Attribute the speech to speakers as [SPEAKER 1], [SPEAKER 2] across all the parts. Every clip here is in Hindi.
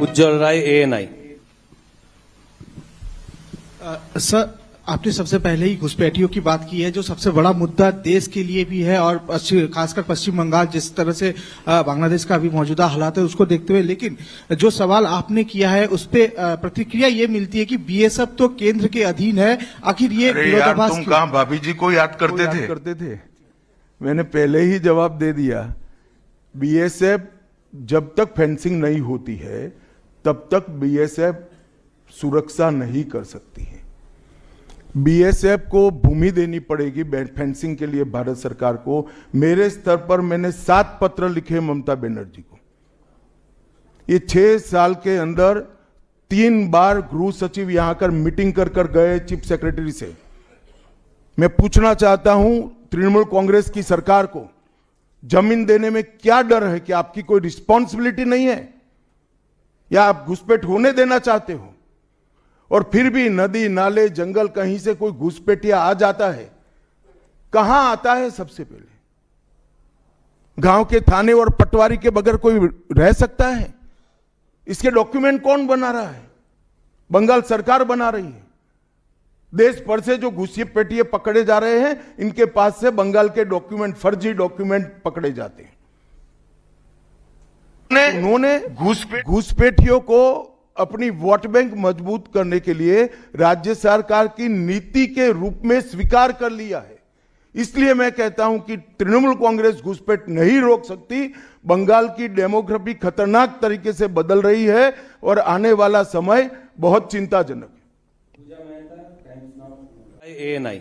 [SPEAKER 1] उज्जवल राय, ANI।
[SPEAKER 2] सर, आपने सबसे पहले ही घुसपैठियों की बात की है, जो सबसे बड़ा मुद्दा देश के लिए भी है और खासकर पश्चिम बंगाल जिस तरह से बांग्लादेश का अभी मौजूदा हालात है उसको देखते हुए। लेकिन जो सवाल आपने किया है उस पे प्रतिक्रिया ये मिलती है कि BSF तो केंद्र के अधीन है, आखिर ये विरोधाभास
[SPEAKER 3] तुम कहाँ भाभी जी को याद करते थे? मैंने पहले ही जवाब दे दिया। BSF जब तक फेंसिंग नहीं होती है तब तक BSF सुरक्षा नहीं कर सकती है। BSF को भूमि देनी पड़ेगी फेंसिंग के लिए भारत सरकार को। मेरे स्तर पर मैंने 7 पत्र लिखे ममता बनर्जी को। ये 6 साल के अंदर 3 बार गृह सचिव यहां कर मीटिंग कर गए चीफ सेक्रेटरी से। मैं पूछना चाहता हूं तृणमूल कांग्रेस की सरकार को, जमीन देने में क्या डर है? कि आपकी कोई रिस्पॉन्सिबिलिटी नहीं है या आप घुसपैठ होने देना चाहते हो? और फिर भी नदी नाले जंगल कहीं से कोई घुसपैठिया आ जाता है, कहां आता है? सबसे पहले गांव के थाने और पटवारी के बगैर कोई रह सकता है? इसके डॉक्यूमेंट कौन बना रहा है? बंगाल सरकार बना रही है। देश भर से जो घुसपैठिए पकड़े जा रहे हैं, इनके पास से बंगाल के डॉक्यूमेंट, फर्जी डॉक्यूमेंट पकड़े जाते हैं। उन्होंने घुसपैठियों को अपनी वोट बैंक मजबूत करने के लिए राज्य सरकार की नीति के रूप में स्वीकार कर लिया है। इसलिए मैं कहता हूं कि तृणमूल कांग्रेस घुसपैठ नहीं रोक सकती। बंगाल की डेमोग्राफी खतरनाक तरीके से बदल रही है और आने वाला समय बहुत चिंताजनक है।
[SPEAKER 1] ANI।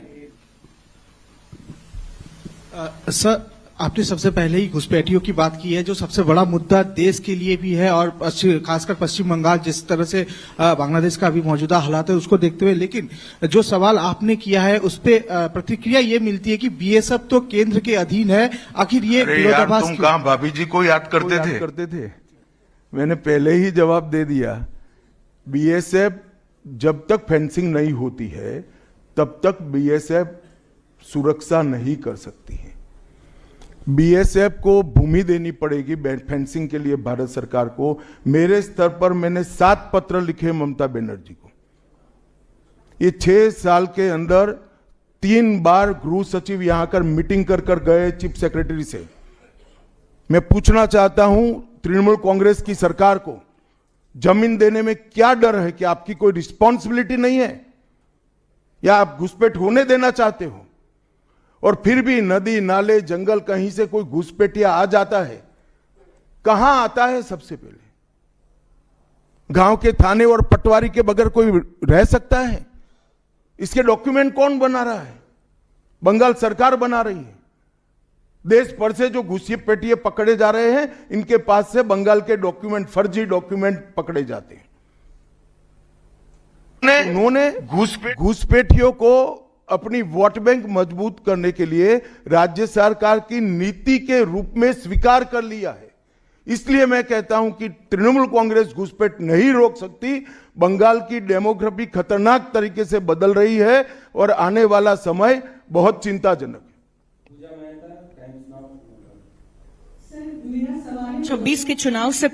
[SPEAKER 2] सर, आपने सबसे पहले ही घुसपैठियों की बात की है, जो सबसे बड़ा मुद्दा देश के लिए भी है और खासकर पश्चिम बंगाल जिस तरह से बांग्लादेश का अभी मौजूदा हालात है उसको देखते हुए। लेकिन जो सवाल आपने किया है उस पे प्रतिक्रिया ये मिलती है कि BSF तो केंद्र के अधीन है, आखिर ये विरोधाभास
[SPEAKER 3] तुम कहाँ भाभी जी को याद करते थे? मैंने पहले ही जवाब दे दिया। BSF जब तक फेंसिंग नहीं होती है तब तक BSF सुरक्षा नहीं कर सकती है। BSF को भूमि देनी पड़ेगी फेंसिंग के लिए भारत सरकार को। मेरे स्तर पर मैंने 7 पत्र लिखे ममता बनर्जी को। ये 6 साल के अंदर 3 बार गृह सचिव यहां कर मीटिंग कर गए चीफ सेक्रेटरी से। मैं पूछना चाहता हूं तृणमूल कांग्रेस की सरकार को, जमीन देने में क्या डर है? कि आपकी कोई रिस्पॉन्सिबिलिटी नहीं है या आप घुसपैठ होने देना चाहते हो? और फिर भी नदी नाले जंगल कहीं से कोई घुसपैठिया आ जाता है, कहां आता है? सबसे पहले गांव के थाने और पटवारी के बगैर कोई रह सकता है? इसके डॉक्यूमेंट कौन बना रहा है? बंगाल सरकार बना रही है। देश भर से जो घुसपैठिए पकड़े जा रहे हैं, इनके पास से बंगाल के डॉक्यूमेंट, फर्जी डॉक्यूमेंट पकड़े जाते हैं। उन्होंने घुसपैठियों को अपनी वोट बैंक मजबूत करने के लिए राज्य सरकार की नीति के रूप में स्वीकार कर लिया है। इसलिए मैं कहता हूं कि तृणमूल कांग्रेस घुसपैठ नहीं रोक सकती। बंगाल की डेमोग्राफी खतरनाक तरीके से बदल रही है और आने वाला समय बहुत चिंताजनक है।
[SPEAKER 4] 26 के चुनाव से